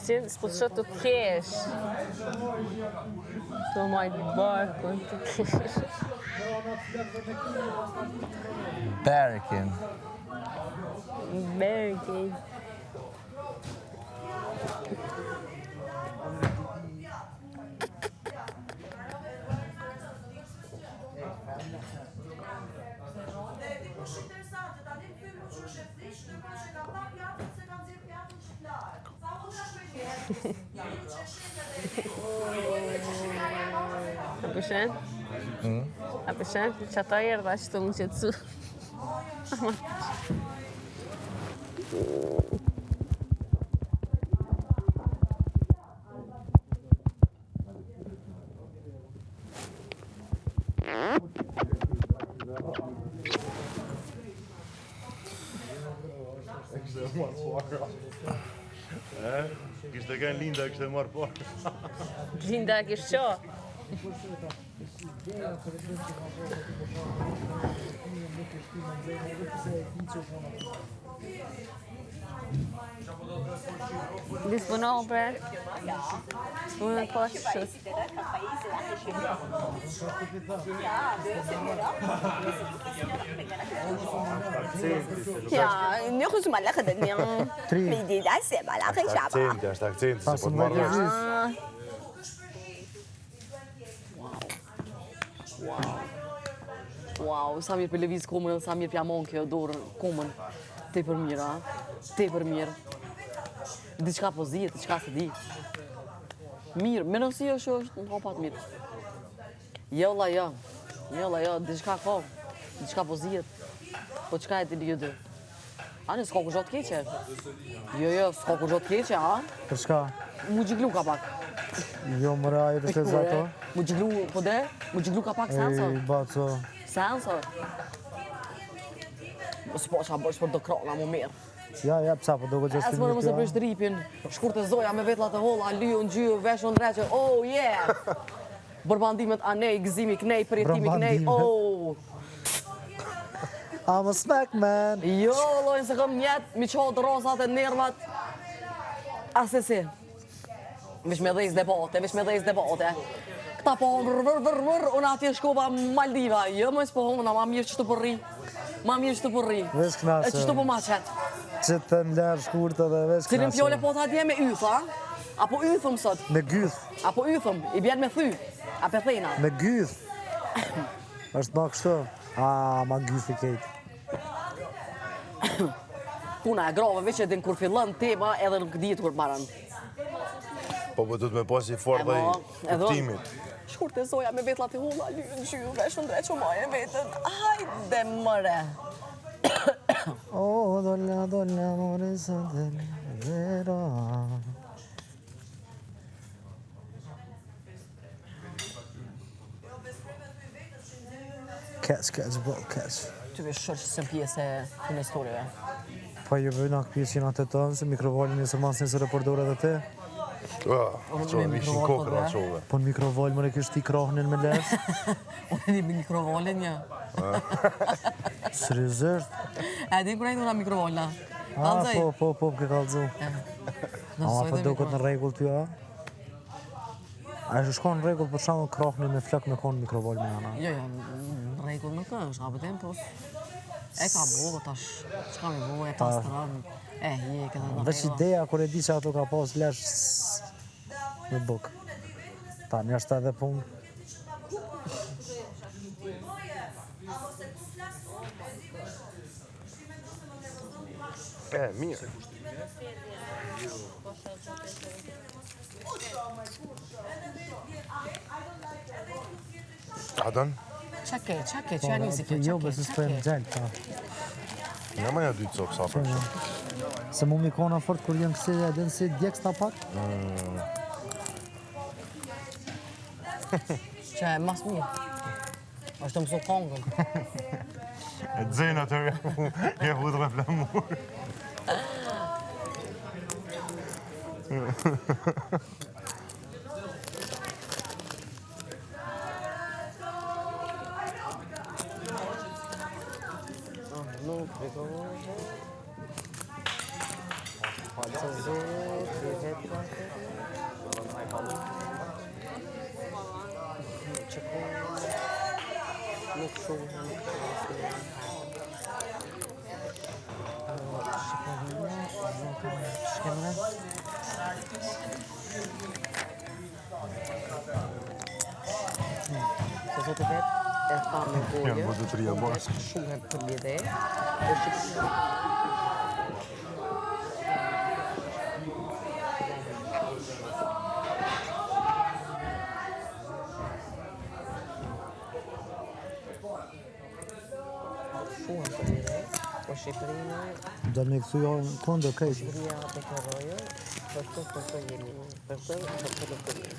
Qenë, s'po të shotë të kesh. Të majtë barkun të kesh. Berkin. Berkin. A përshën? A përshën? Që ata erë dhe ashtu më qëtësu. Kishte kënë Linda, kishte marrë parë. Linda kishtë qo? Disponovo për? Disponovo për shës. Ja, nu goed maar leggen dat niet. Met die daar zit maar lachen shaba. Akcenti, është akcenti, se po të marrë. Wow, sa mirë për lëviz komën, sa mirë pjamon kjo dorë komën. Te për mirë, a? Te për mirë. Diçka po zihet, diçka se di. Mirë, me nësi është në hopat mirë. Jo, diçka ka. Diçka po zihet. Po çka e ti një dy? Ani, s'ka ku gjotë keqe. Jo, s'ka ku gjotë keqe, a? Për shka? Mu gjiglu ka pak. Jo, mëra, e të shte zato. Mu gjiglu, po de? Mu gjiglu ka pak senso. Ej, baco. Senso. S'po qa bësh për do krona mu mirë. Ja, pësa, po do këtë gjështë As më nëse për shtripin, shkurë të zoja me vetla të holla, lyu në gjyë, veshë në dreqë, oh yeah! Bërbandimet anej, gëzimi knej, përjetimi knej, oh! I'm a smack man! Jo, lojnë se këm njetë, mi qohë të rozat e nervat. Asesi. Vish me dhejz debate. Këta po vër, unë atje shkova Maldiva. Jo, më s'po hona, ma mirë që të përri. Vesh knasë. E që të po ma qëtë. Që të në lërë shkurtë dhe vesh knasë. Cilin fjole po t'a dje me ytha? Apo ythëm sot? Me gyth. Apo ythëm, i bjen me thy. A pethena. Me gyth. Është ma kështu. Ma gyth i kejtë. Puna e grave, veç e din kur fillon tema edhe nuk dihet kur mbaron. Po du të me pasi fort dhe i kuptimit. Shkurë të zoja me vetlat e hulla, lyën gjyë, vesh në dreqë maje vetën. Hajde mëre. Dolla, more sante, vera. Catch, bro, catch. Ty vesh shërë që pjesë e në historive. Po ju vëjnë akë pjesë që në të tonë, se mikrovolin një sërmasin së reportore dhe te. Qo e mishin kokën atë qove. Po në mikrovol më në kështë ti krohnin me lesh. Unë e një mikrovolin një. Sërizërt. E di kërë e në mikrovolna. Po, ke kalëzu. Po do këtë në regull ty, a? A e shkon në regull për shumë krohnin me flak me konë mikrovol me jana? Jo, në regull nuk është, a bëtem pos. E ka bo, tash, qka me bo, e pas të rëmë. Je, këtë në Veç ideja, kur e di që ato ka pas lesh me buk. Ta, një është edhe punë. Mirë. Adon? Qa ke, që janë nisi kjo, Jo, besë së tojnë gjellë, ta. Nga ma ja 2 copë sa për shumë. Se mu mikona fort kur jenë kësi edhe nësi djekës ta pak? Që e mas mirë. është të mëso kongën. E dzejnë atë e vëtë me flamur. Falë të zotë, Nuk shumë Se zotë vetë e tha me goje, Jam vëtë të rria bashkë. shumë për lidhe, shumë për lidhe, po Shqipërinë, Do me këthu jo në kondo kejtë. Shqipëria të kërrojë, për të jemi, për të jemi.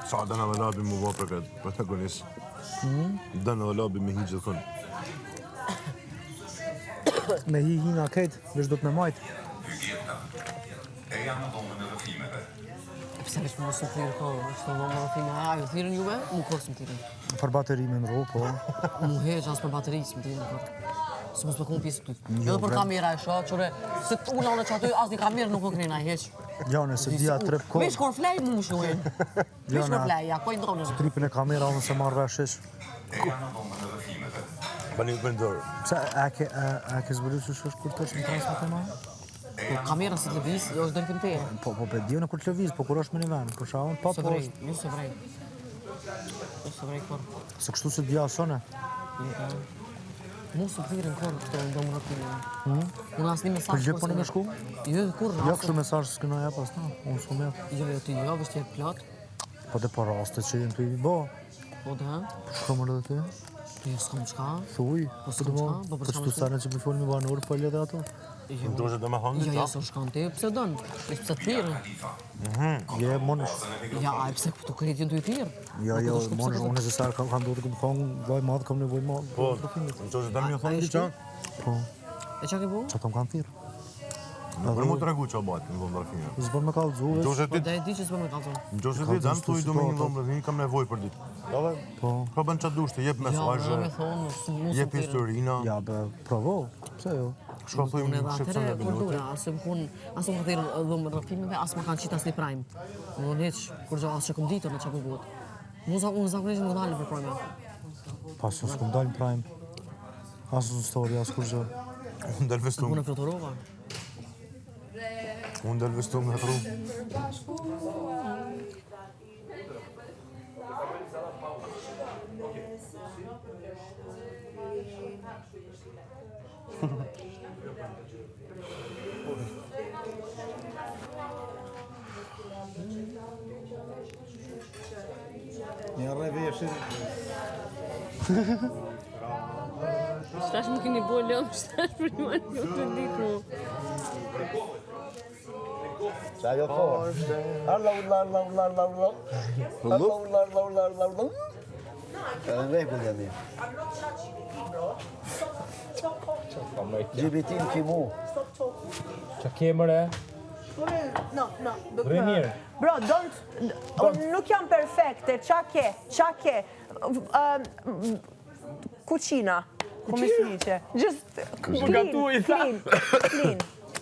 Sa dënë edhe labi mu bo për këtë protagonist. Dënë edhe labi me hi gjithë Me hi hina kejtë, veç do të me majtë. Pse veç më mos më thirë kohë, është në më rëfime, ju thirën juve, mu kërës më thirën. Për bateri me më ro, po. Mu heq as për baterisë më thirën kërë. Se mos më kumë pisë të ty. Edhe për kamera e shoh, qëre, se unë anë që aty as një kamerë nuk më kënina heq. Jane, se dia trep kohë. Veç kur flej mu më shluhen. Veç kur flej, ja, koj ndronës. Tripin e kamera unë se marrë rashish. Bani për ndorë. Pse, a ke zbëri që është kur të është në transmet e ma? Po kamera si të lëviz, është dërkim te. Po, pe dio në kur të lëviz, po kur është me një venë. Për shahon, po, Se po vrej, është. ju se vrej. Ju se vrej kërë. Se kështu se dia sone. Mu së thirën kërë të ndomë rëpime. Unë asë një mesaj. Për gjepë po në me shku? Jo, kur Jo, kështu mesaj s'këna ja pas ta. Unë s'ku me. Jo, ti jo, vështë jetë plot. Po dhe po raste që jenë të i bo. Po dhe, Shko më edhe ty. ti jo s'kam qka. Thuj. Po s'kam qka, po për Për shtu sane që për folë me banur, po e ledhe ato. Jo, Do që do me thonë jo, ditë, ja, s'u shkon ti, pse dënë? Ishtë pse të thirën. Je, monësh. Ja, aj pse këtu kërit jenë të i thirë. Jo, monësh, unë e se sarë kam do të këmë thonë, vaj madhë, kam nevoj madhë. po, do që do me thonë ditë, Po, E qa ke bu? që ato më kanë thirë. për mu të regu që o batë në vëmë rafime. Zbër me kalëzu, Do që Po ti, dhe e di që s'bë me kalëzon. do që ti, dëmë të i do me një vëmë rafime, kam nevoj për ditë. Dove, po, ka bën që dushte, jep Ja, mesajë, me thonë, mu së jep thirën. historina, ja, be, provo, pse jo? shko thuj Unë më edhe shqipë atëre, në minutë. kordura, asë më thirë dhëmë rëfimeve, asë më kanë qitë asë një prajmë. Unë heq, kur gjo, asë që kom ditër në që ku buhet. Unë zakonisht më dalë për prajme. Pas në s'kum dalë në prime. Asë në story, asë kur gjë. Unë del vestum, Unë e fluturova. unë del vestum në tru. Një rreve e Shtash më keni bo lëmë, shtash për një manë një të ditë mu. Çajo fort. Allah. Në rregull jam mirë. Gjibitin kimu. Qa kemër e? No, Bëj mirë. Bro, unë nuk jam perfekte, qa ke? Kuqina, come si dice? Just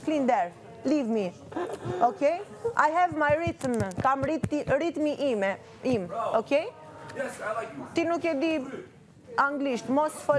clean there, leave me, okay? I have my rhythm, kam ritmi im, okay? Ti nuk e di anglisht, mos fol